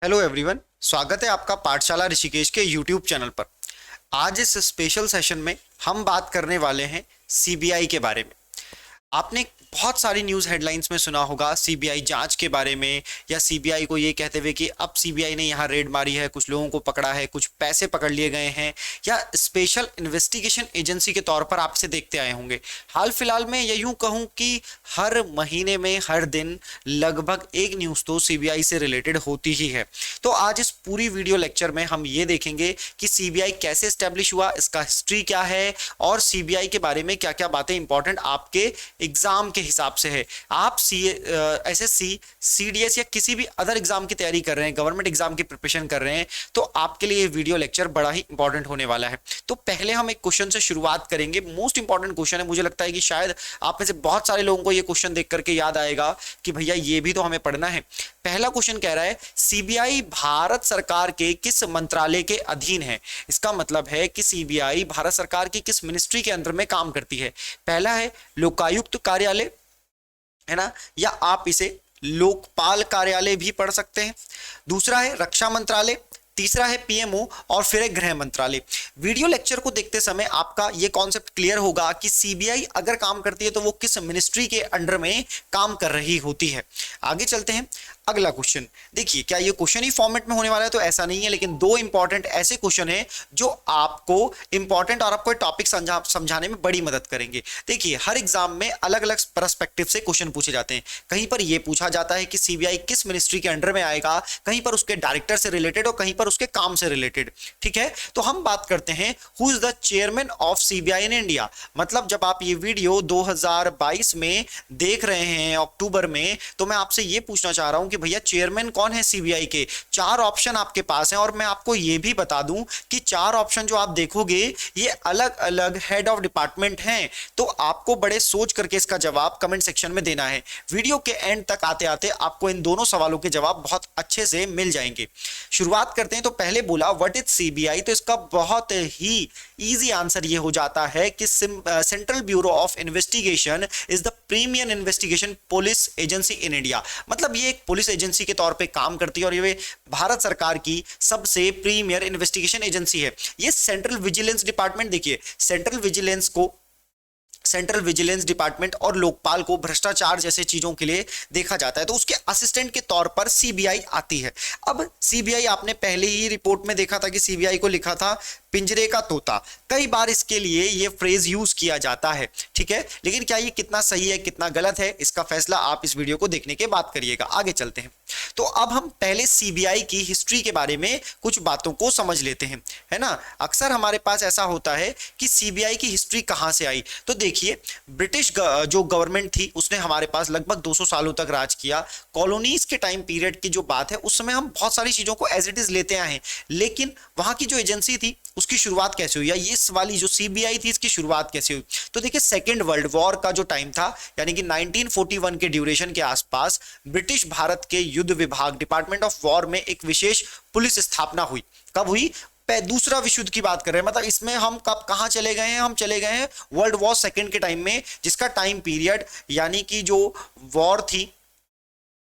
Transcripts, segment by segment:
Hello everyone, स्वागत है आपका पाठशाला ऋषिकेश के यूट्यूब चैनल पर। आज इस स्पेशल सेशन में हम बात करने वाले हैं सीबीआई के बारे में। आपने बहुत सारी न्यूज़ हेडलाइंस में सुना होगा सीबीआई जांच के बारे में, या सीबीआई को ये कहते हुए कि अब सीबीआई ने यहाँ रेड मारी है, कुछ लोगों को पकड़ा है, कुछ पैसे पकड़ लिए गए हैं, या स्पेशल इन्वेस्टिगेशन एजेंसी के तौर पर आपसे देखते आए होंगे। हाल फिलहाल में ये यूं कहूं कि हर महीने में हर दिन लगभग एक न्यूज़ तो सीबीआई से रिलेटेड होती ही है। तो आज इस पूरी वीडियो लेक्चर में हम ये देखेंगे कि सीबीआई कैसे स्टैब्लिश हुआ, इसका हिस्ट्री क्या है, और सीबीआई के बारे में क्या क्या बातें इंपॉर्टेंट आपके एग्जाम के हिसाब से है। आप एसएससी, सीडीएस या किसी भी अदर एग्जाम की तैयारी कर रहे हैं, गवर्नमेंट एग्जाम की प्रिपरेशन कर रहे हैं, तो आपके लिए ये वीडियो लेक्चर बड़ा ही इंपॉर्टेंट होने वाला है। तो पहले हम एक क्वेश्चन से शुरुआत करेंगे। मोस्ट इंपॉर्टेंट क्वेश्चन है, मुझे लगता है कि शायद आप में से बहुत सारे लोगों को ये क्वेश्चन देख करके याद आएगा कि भैया ये भी तो हमें पढ़ना है। पहला क्वेश्चन कह रहा है सीबीआई भारत सरकार के किस मंत्रालय के अधीन है। इसका मतलब है कि सीबीआई भारत सरकार की किस मिनिस्ट्री के अंदर में काम करती है। पहला है लोकायुक्त कार्यालय, है ना, या आप इसे लोकपाल कार्यालय भी पढ़ सकते हैं। दूसरा है रक्षा मंत्रालय, तीसरा है पीएमओ, और फिर है गृह मंत्रालय। वीडियो लेक्चर को देखते समय आपका यह कॉन्सेप्ट क्लियर होगा कि सीबीआई अगर काम करती है तो वो किस मिनिस्ट्री के अंडर में काम कर रही होती है। आगे चलते हैं। अगला क्वेश्चन देखिए, क्या ये क्वेश्चन ही फॉर्मेट में होने वाला है तो ऐसा नहीं है, लेकिन दो इंपॉर्टेंट ऐसे क्वेश्चन हैं जो आपको इंपॉर्टेंट और आपको टॉपिक समझाने में बड़ी मदद करेंगे। देखिए, हर एग्जाम में अलग अलग पर्सपेक्टिव से क्वेश्चन पूछे जाते हैं। कहीं पर यह पूछा जाता है कि सीबीआई किस मिनिस्ट्री के अंडर में आएगा, कहीं पर उसके डायरेक्टर से रिलेटेड और कहीं पर उसके काम से रिलेटेड। ठीक है, तो हम बात करते हैं who is the chairman of CBI in India. मतलब जब आप ये वीडियो 2022 में देख रहे हैं अक्टूबर में, तो मैं आपसे ये पूछना चाह रहा हूं कि भैया चेयरमैन कौन है सीबीआई के। चार ऑप्शन आपके पास हैं, और मैं आपको ये भी बता दूं कि चार ऑप्शन जो आप देखोगे ये अलग अलग हेड ऑफ डिपार्टमेंट हैं। तो आपको बड़े सोच करके इसका जवाब कमेंट सेक्शन में देना है। वीडियो के एंड तक आते आते आपको इन दोनों सवालों के जवाब बहुत अच्छे से मिल जाएंगे। शुरुआत करते हैं। तो पहले बोला व्हाट इज सीबीआई, तो इसका बहुत ही इजी आंसर ये हो जाता है कि Central Bureau of Investigation is the premier investigation police agency in India. मतलब ये एक पुलिस एजेंसी के तौर पे काम करती है और ये भारत सरकार की सबसे प्रीमियर इन्वेस्टिगेशन एजेंसी है। ये सेंट्रल विजिलेंस डिपार्टमेंट, देखिए सेंट्रल विजिलेंस डिपार्टमेंट और लोकपाल को भ्रष्टाचार जैसे चीजों के लिए देखा जाता है, तो उसके असिस्टेंट के तौर पर सीबीआई आती है। अब सीबीआई आपने पहले ही रिपोर्ट में देखा था कि सीबीआई को लिखा था पिंजरे का तोता। कई बार इसके लिए ये फ्रेज यूज किया जाता है, ठीक है, लेकिन क्या ये कितना सही है कितना गलत है इसका फैसला आप इस वीडियो को देखने के बाद करिएगा। आगे चलते हैं। तो अब हम पहले सीबीआई की हिस्ट्री के बारे में कुछ बातों को समझ लेते हैं, है ना। अक्सर हमारे पास ऐसा होता है कि सीबीआई की हिस्ट्री कहां से आई। तो देखिए, ब्रिटिश जो गवर्नमेंट थी उसने हमारे पास लगभग 200 सालों तक राज किया। कॉलोनीज के टाइम पीरियड की जो बात है उस समय हम बहुत सारी चीजों को एज इट इज लेते आए हैं, लेकिन वहां की जो एजेंसी थी उसकी शुरुआत कैसे हुई, या इस वाली जो सीबीआई थी इसकी शुरुआत कैसे हुई। तो देखिए, सेकेंड वर्ल्ड वॉर का जो टाइम था, यानी कि 1941 के ड्यूरेशन के आसपास ब्रिटिश भारत के युद्ध विभाग डिपार्टमेंट ऑफ वॉर में एक विशेष पुलिस स्थापना हुई। कब हुई? दूसरा विश्व युद्ध की बात कर रहे हैं। मतलब इसमें हम कब कहां चले गए हैं, हम चले गए हैं वर्ल्ड वॉर सेकेंड के टाइम में, जिसका टाइम पीरियड यानी कि जो वॉर थी,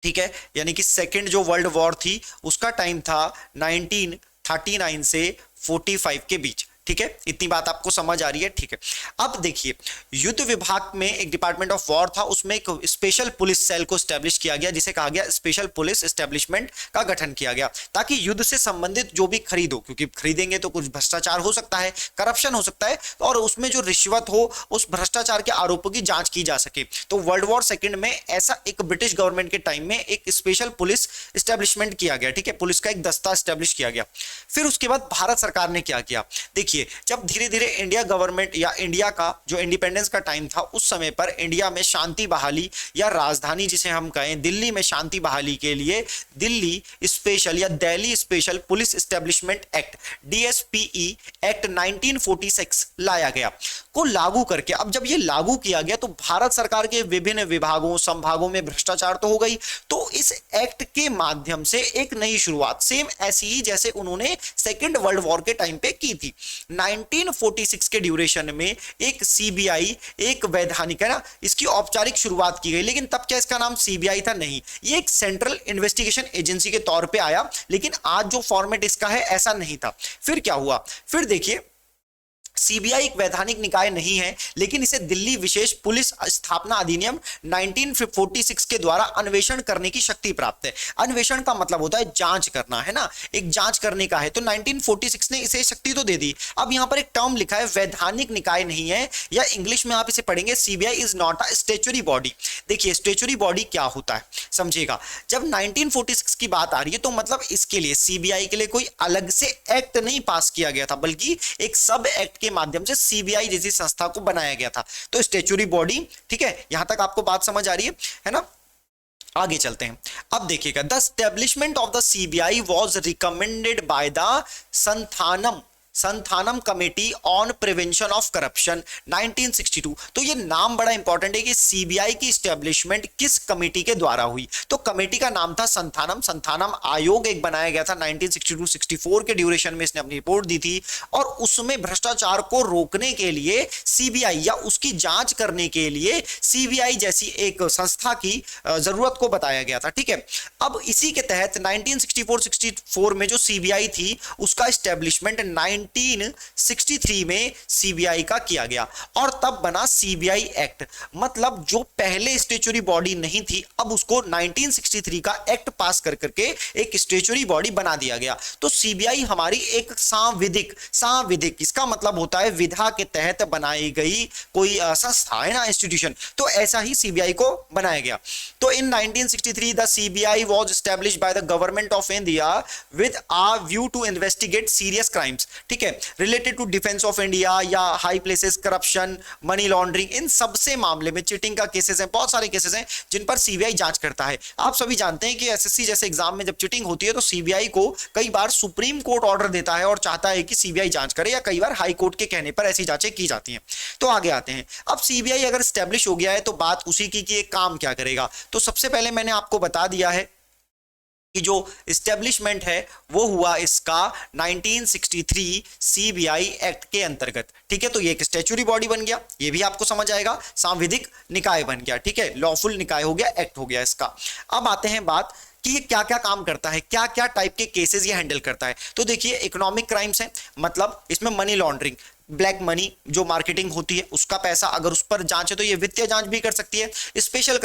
ठीक है, यानी कि सेकेंड जो वर्ल्ड वॉर थी उसका टाइम था 1939 से 45 के बीच। ठीक है, इतनी बात आपको समझ आ रही है? ठीक है। अब देखिए, युद्ध विभाग में एक डिपार्टमेंट ऑफ वॉर था, उसमें एक स्पेशल पुलिस सेल को स्टैब्लिश किया गया, जिसे कहा गया स्पेशल पुलिस एस्टेब्लिशमेंट का गठन किया गया, ताकि युद्ध से संबंधित जो भी खरीदो, क्योंकि खरीदेंगे तो कुछ भ्रष्टाचार हो सकता है, करप्शन हो सकता है, और उसमें जो रिश्वत हो उस भ्रष्टाचार के आरोपों की जांच की जा सके। तो वर्ल्ड वॉर सेकेंड में ऐसा एक ब्रिटिश गवर्नमेंट के टाइम में एक स्पेशल पुलिस एस्टेब्लिशमेंट किया गया, ठीक है, पुलिस का एक दस्ता एस्टेब्लिश किया गया। फिर उसके बाद भारत सरकार ने क्या किया, देखिए, जब धीरे धीरे इंडिया गवर्नमेंट या इंडिया का जो इंडिपेंडेंस का टाइम था उस समय पर इंडिया में शांति बहाली या राजधानी जिसे हम कहें दिल्ली में शांति बहाली के लिए दिल्ली स्पेशल या Delhi special police establishment act DSPE act 1946 लाया गया, को लागू करके। अब जब ये लागू किया गया तो भारत सरकार के विभिन्न विभागों संभागों में भ्रष्टाचार तो हो गई, तो इस एक्ट के माध्यम से एक नई शुरुआत सेम ऐसी ही जैसे उन्होंने सेकेंड वर्ल्ड वॉर के टाइम पे की थी। 1946 के ड्यूरेशन में एक सीबीआई, एक वैधानिक है ना, इसकी औपचारिक शुरुआत की गई। लेकिन तब क्या इसका नाम सीबीआई था? नहीं, ये एक सेंट्रल इन्वेस्टिगेशन एजेंसी के तौर पे आया, लेकिन आज जो फॉर्मेट इसका है ऐसा नहीं था। फिर क्या हुआ? फिर देखिए, सीबीआई एक वैधानिक निकाय नहीं है, लेकिन इसे दिल्ली विशेष पुलिस स्थापना अधिनियम 1946 के द्वारा अन्वेषण करने की शक्ति प्राप्त है। अन्वेषण का मतलब होता है जांच करना, है ना, एक जांच करने का है, तो 1946 ने इसे शक्ति तो दे दी। अब यहां पर एक टर्म लिखा है वैधानिक निकाय नहीं है, या इंग्लिश में आप इसे पढ़ेंगे CBI is not a statutory body. देखिए स्टैच्यूटरी बॉडी क्या होता है समझिएगा, जब 1946 की बात आ रही है तो मतलब इसके लिए, सीबीआई के लिए कोई अलग से एक्ट नहीं पास किया गया था, बल्कि एक सब एक्ट के माध्यम से सीबीआई जैसी संस्था को बनाया गया था। तो स्टैच्यूटरी बॉडी, ठीक है, यहां तक आपको बात समझ आ रही है ना। आगे चलते हैं। अब देखिएगा, the establishment of the CBI was recommended by the Santhanam committee on prevention of corruption 1962। तो ये नाम बड़ा इंपॉर्टेंट है कि सीबीआई की स्टैब्लिशमेंट किस कमेटी के द्वारा हुई, तो कमेटी का नाम था संथानम आयोग एक बनाया गया था 1962-64 के ड्यूरेशन में, इसने अपनी रिपोर्ट दी थी, और उसमें भ्रष्टाचार को रोकने के लिए सीबीआई या उसकी जांच करने के लिए सीबीआई जैसी एक संस्था की जरूरत को बताया गया था, ठीक है। अब इसी के तहत 1964 में जो सीबीआई थी उसका स्टैब्लिशमेंट 1963 में सीबीआई का किया गया, और तब बना सीबीआई एक्ट। मतलब जो पहले स्टैच्यूटरी बॉडी नहीं थी, अब उसको 1963 का एक्ट पास कर करके एक स्टैच्यूटरी बॉडी बना दिया गया। तो सीबीआई हमारी एक सांविधिक इसका मतलब होता है विधा के तहत बनाई गई कोई संस्था, है ना, इंस्टीट्यूशन। तो ऐसा ही सीबीआई को बनाया गया। तो in 1963 the CBI was established by the government of India with a view to investigate serious crimes, ठीक है, related to defence of India या high places, corruption, money laundering, इन सबसे मामले में चीटिंग का केसेस हैं, बहुत सारे केसेस हैं जिन पर सीबीआई जांच करता है। आप सभी जानते हैं कि एसएससी जैसे एग्जाम में जब चीटिंग होती है तो सीबीआई को कई बार सुप्रीम कोर्ट ऑर्डर देता है और चाहता है कि सीबीआई जांच करे, या कई बार हाई कोर्ट के कहने पर ऐसी जांचें की जाती हैं। तो आगे आते हैं। अब सीबीआई अगर स्टैब्लिश हो गया है तो बात उसी की कि एक काम क्या करेगा। तो सबसे पहले मैंने आपको बता दिया है कि जो इस्टेब्लिशमेंट है वो हुआ इसका 1963 सीबीआई एक्ट के अंतर्गत, ठीक है। तो ये एक स्टैच्यूटरी बॉडी बन गया, ये भी आपको समझ आएगा, सांविधिक निकाय बन गया, ठीक है, लॉफुल निकाय हो गया, एक्ट हो गया इसका। अब आते हैं बात कि ये क्या क्या काम करता है, क्या क्या टाइप के केसेस ये हैंडल करता है। तो देखिए, इकोनॉमिक क्राइम्स है, मतलब इसमें मनी लॉन्ड्रिंग, ब्लैक मनी जो मार्केटिंग होती है उसका पैसा, अगर उस पर जांच है तो ये वित्तीय जांच भी कर सकती है। स्पेशल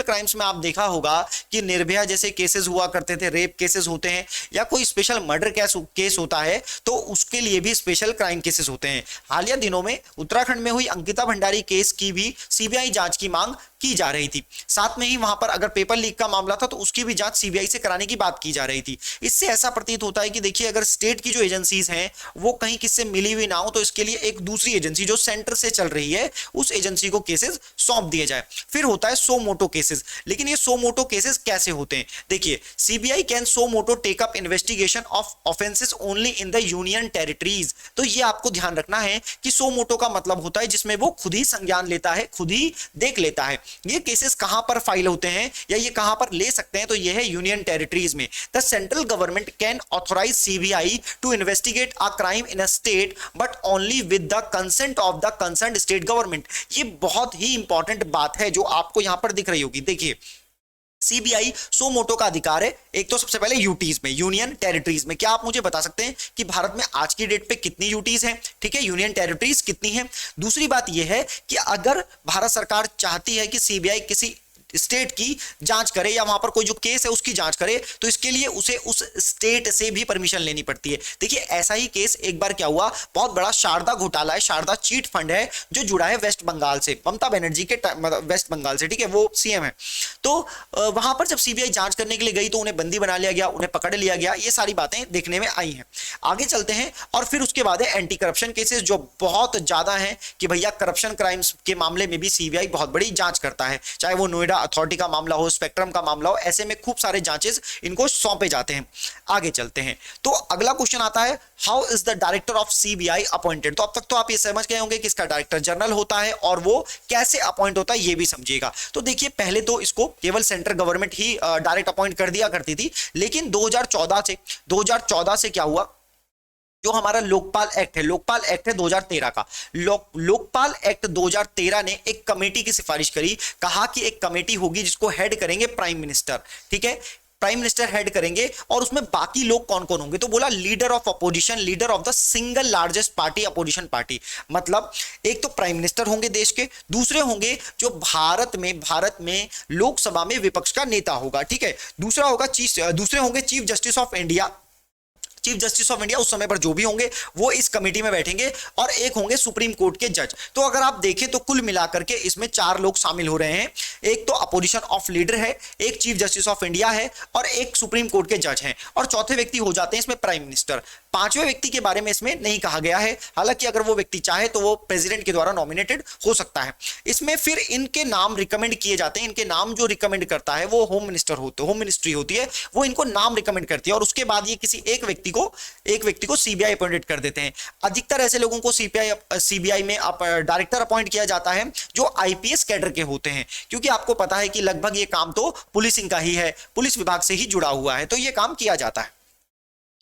क्राइम्स में आप देखा होगा कि निर्भया जैसे केसेस हुआ करते थे, रेप केसेस होते हैं, या कोई स्पेशल मर्डर केस होता है तो उसके लिए भी स्पेशल क्राइम केसेस होते हैं। हालिया दिनों में उत्तराखंड में हुई अंकिता भंडारी केस की भी सीबीआई जांच की मांग की जा रही थी। साथ में ही वहां पर अगर पेपर लीक का मामला था तो उसकी भी जांच सीबीआई से कराने की बात की जा रही थी। इससे ऐसा प्रतीत होता है कि देखिए, अगर स्टेट की जो एजेंसीज हैं वो कहीं किससे मिली हुई ना हो तो के लिए एक दूसरी एजेंसी जो सेंटर से चल रही है उस एजेंसी को केसेस सौंप दिए जाए। फिर होता है सो मोटो केसेस। लेकिन ये सो मोटो केसेस कैसे होते हैं? देखिए, CBI can suo motu take up investigation of offences only in the union territories. तो ये आपको ध्यान रखना है कि सो मोटो का मतलब होता है जिसमें वो खुद ही संज्ञान लेता है, खुद ही देख लेता है। ये केसेस कहां पर फाइल होते हैं या ये कहां पर ले सकते हैं? तो ये है यूनियन टेरिटरीज में। The central government can authorise CBI to investigate a crime in a state but only with the consent of the concerned state government. ये बहुत ही इंपॉर्टेंट बात है जो आपको यहां पर दिख रही होगी। देखिए, सीबीआई सो मोटो का अधिकार है एक तो सबसे पहले यूटीज में, यूनियन टेरिटरीज में। क्या आप मुझे बता सकते हैं कि भारत में आज की डेट पे कितनी यूटीज हैं? ठीक है, यूनियन टेरिटरीज कितनी हैं? दूसरी बात यह है कि अगर भारत सरकार चाहती है कि सीबीआई किसी स्टेट की जांच करे या वहां पर कोई जो केस है उसकी जांच करे तो इसके लिए उसे उस स्टेट से भी परमिशन लेनी पड़ती है। देखिए, ऐसा ही केस एक बार क्या हुआ, बहुत बड़ा शारदा घोटाला है, शारदा चीट फंड है जो जुड़ा है वेस्ट बंगाल से, ममता बनर्जी के वेस्ट बंगाल से, ठीक है, वो सीएम है। तो वहां पर जब सीबीआई जांच करने के लिए गई तो उन्हें बंदी बना लिया गया, उन्हें पकड़ लिया गया। ये सारी बातें देखने में आई हैं। आगे चलते हैं और फिर उसके बाद है एंटी करप्शन केसेस जो बहुत ज्यादा हैं कि भैया करप्शन क्राइम्स के मामले में भी सीबीआई बहुत बड़ी जांच करता है, चाहे वो नोएडा अथॉरिटी का मामला हो, स्पेक्ट्रम का मामला हो, ऐसे में खूब सारे जांचेस इनको सौंपे जाते हैं। आगे चलते हैं तो अगला क्वेश्चन आता है, how is the director of CBI appointed. तो अब तक तो आप ये समझ गए होंगे कि इसका डायरेक्टर जनरल होता है और वो कैसे अपॉइंट होता है ये भी समझिएगा। तो देखिए, पहले तो इसको केवल सेंट्रल गवर्नमेंट ही डायरेक्ट अपॉइंट कर दिया करती थी, लेकिन 2014 से क्या हुआ, जो हमारा लोकपाल एक्ट है, लोकपाल एक्ट है 2013 का। लोकपाल एक्ट 2013 ने एक कमेटी की सिफारिश करी, कहा कि एक कमेटी होगी जिसको हेड करेंगे प्राइम मिनिस्टर, ठीक है, प्राइम मिनिस्टर हेड करेंगे, और उसमें बाकी लोग कौन कौन होंगे, तो बोला leader of opposition, leader of the single largest party opposition party. मतलब एक तो प्राइम मिनिस्टर होंगे देश के, दूसरे होंगे जो भारत में लोकसभा में विपक्ष का नेता होगा, ठीक है, दूसरे होंगे chief justice of India, chief justice of India उस समय पर जो भी होंगे वो इस कमेटी में बैठेंगे, और एक होंगे सुप्रीम कोर्ट के जज। तो अगर आप देखें तो कुल मिलाकर के इसमें 4 लोग शामिल हो रहे हैं, एक तो अपोजिशन ऑफ लीडर है, एक चीफ जस्टिस ऑफ इंडिया है, और एक सुप्रीम कोर्ट के जज हैं, और चौथे व्यक्ति हो जाते हैं इसमें प्राइम मिनिस्टर। पांचवें व्यक्ति के बारे में इसमें नहीं कहा गया है, हालांकि अगर वो व्यक्ति चाहे तो वो प्रेसिडेंट के द्वारा नॉमिनेटेड हो सकता है। इसमें फिर इनके नाम रिकमेंड किए जाते हैं, इनके नाम जो रिकमेंड करता है वो होम मिनिस्ट्री होती है, वो इनको नाम रिकमेंड करती है, और उसके बाद ये किसी एक व्यक्ति को सीबीआई अपॉइंटेड कर देते हैं। अधिकतर ऐसे लोगों को सीबीआई में डायरेक्टर अपॉइंट किया जाता है जो आईपीएस कैडर के होते हैं, क्योंकि आपको पता है कि लगभग ये काम तो पुलिसिंग का ही है, पुलिस विभाग से ही जुड़ा हुआ है, तो ये काम किया जाता है।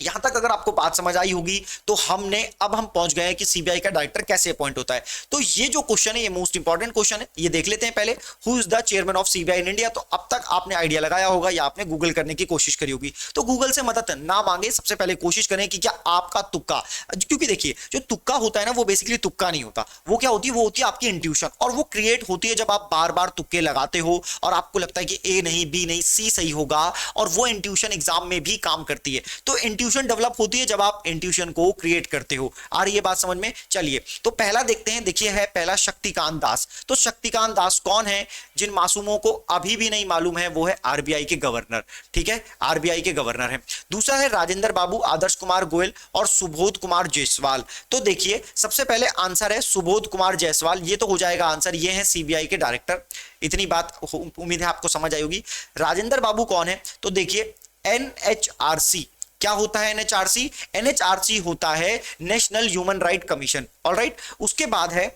यहां तक अगर आपको बात समझ आई होगी तो अब हम पहुंच गए हैं कि सीबीआई का डायरेक्टर कैसे अपॉइंट होता है। तो ये जो क्वेश्चन है ये मोस्ट इंपॉर्टेंट क्वेश्चन है, ये देख लेते हैं पहले, who is the chairman of CBI in India. तो अब तक आपने आइडिया लगाया होगा या आपने गूगल करने की कोशिश करी होगी, तो गूगल से मदद ना मांगे, सबसे पहले कोशिश करें कि क्या आपका तुक्का, क्योंकि देखिए जो तुक्का होता है ना वो बेसिकली तुक्का नहीं होता, वो क्या होती है, वो होती है आपकी इंट्यूशन, और वो क्रिएट होती है जब आप बार बार तुक्के लगाते हो और आपको लगता है कि ए नहीं, बी नहीं, सी सही होगा, और वो इंट्यूशन एग्जाम में भी काम करती है। तो इंट्यूशन डेवलप होती है जब आप इंट्यूशन को क्रिएट करते हो। आ रही है बात समझ में? चलिए तो पहला देखते हैं, देखिए है पहला शक्तिकांत दास। तो शक्तिकांत दास कौन है? जिन मासूमों को अभी भी नहीं मालूम है वो है आरबीआई के गवर्नर, ठीक है, आरबीआई के गवर्नर है। दूसरा है राजेंद्र बाबू, आदर्श कुमार गोयल और सुबोध कुमार जायसवाल। तो देखिए सबसे पहले आंसर है सुबोध कुमार जायसवाल, ये तो हो जाएगा आंसर, ये है सीबीआई के डायरेक्टर। इतनी बात उम्मीद है आपको समझ आई होगी। राजेंद्र बाबू कौन है? तो देखिए एनएचआरसी, क्या होता है एनएचआरसी? एनएचआरसी होता है national human right commission, alright. उसके बाद है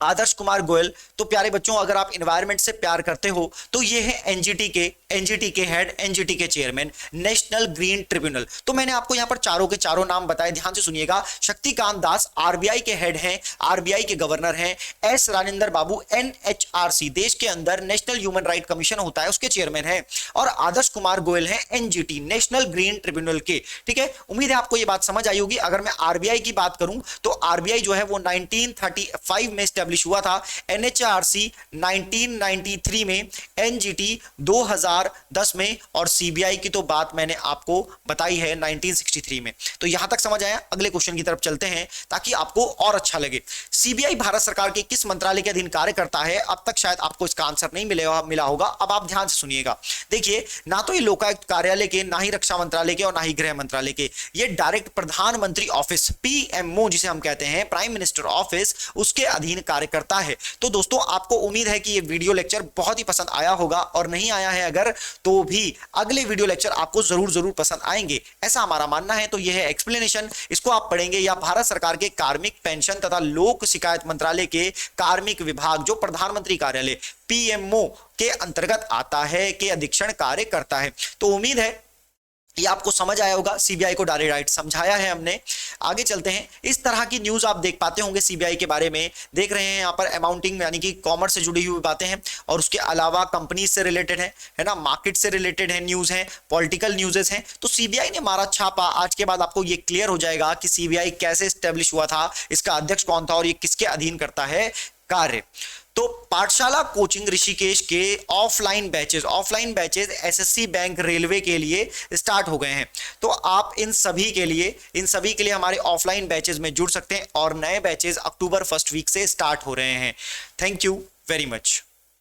आदर्श कुमार गोयल। तो प्यारे बच्चों अगर आप एनवायरनमेंट से प्यार करते हो तो ये है एनजीटी के हेड, एनजीटी के चेयरमैन, नेशनल ग्रीन ट्रिब्यूनल। तो मैंने आपको यहां पर चारों के चारों नाम बताए, ध्यान से सुनिएगा। शक्तिकांत दास आरबीआई के हेड हैं, आरबीआई के गवर्नर हैं। एस राजेंद्र बाबू एनएचआरसी, देश के अंदर नेशनल ह्यूमन राइट कमीशन होता है, उसके चेयरमैन है। और आदर्श कुमार गोयल हैं एनजीटी, नेशनल ग्रीन ट्रिब्यूनल के, ठीक है। उम्मीद है आपको यह बात समझ आई होगी। अगर मैं आरबीआई की बात करूं तो आरबीआई जो है वो 1935 में हुआ था, एनएचआरसी 1993 में, एनजीटी 2010 में, और सीबीआई की तो बात मैंने आपको बताई है 1963 में। तो यहां तक समझ आया? अगले क्वेश्चन की तरफ चलते हैं ताकि आपको और अच्छा लगे। सीबीआई भारत सरकार के किस मंत्रालय के अधीन कार्य करता है? अब तक शायद आपको इसका आंसर नहीं मिला होगा, अब आप ध्यान से सुनिएगा। देखिए ना तो ये लोकायुक्त कार्यालय के, ना ही रक्षा मंत्रालय के, और ना ही गृह मंत्रालय के, ये डायरेक्ट प्रधानमंत्री ऑफिस, पीएमओ जिसे हम कहते हैं, प्राइम मिनिस्टर ऑफिस, उसके अधीन कार्य करता है। तो दोस्तों आपको उम्मीद है कि ये वीडियो लेक्चर बहुत ही पसंद आया होगा, और नहीं आया है अगर तो भी अगले वीडियो लेक्चर आपको जरूर पसंद आएंगे, ऐसा हमारा मानना है। तो ये है एक्सप्लेनेशन, इसको आप पढ़ेंगे, या भारत सरकार के कार्मिक, पेंशन तथा लोक शिकायत मंत्रालय के कार्मिक विभाग, जो प्रधानमंत्री कार्यालय पीएमओ के अंतर्गत आता है, के अधीक्षण कार्य करता है। तो उम्मीद है ये आपको समझ आया होगा। सीबीआई को डायरेक्ट समझाया है हमने। आगे चलते हैं। इस तरह की न्यूज आप देख पाते होंगे सीबीआई के बारे में, देख रहे हैं यहाँ पर अमाउंटिंग यानी कि कॉमर्स से जुड़ी हुई बातें हैं, और उसके अलावा कंपनी से रिलेटेड है ना, मार्केट से रिलेटेड है न्यूज है, पॉलिटिकल न्यूजेस हैं। तो सीबीआई ने मारा छापा। आज के बाद आपको ये क्लियर हो जाएगा कि सीबीआई कैसे स्टेब्लिश हुआ था, इसका अध्यक्ष कौन था, और ये किसके अधीन करता है कार्य। तो पाठशाला कोचिंग ऋषिकेश के offline batches SSC bank railway के लिए स्टार्ट हो गए हैं। तो आप इन सभी के लिए हमारे ऑफलाइन बैचेस में जुड़ सकते हैं, और नए बैचेस अक्टूबर फर्स्ट वीक से स्टार्ट हो रहे हैं। Thank you very much.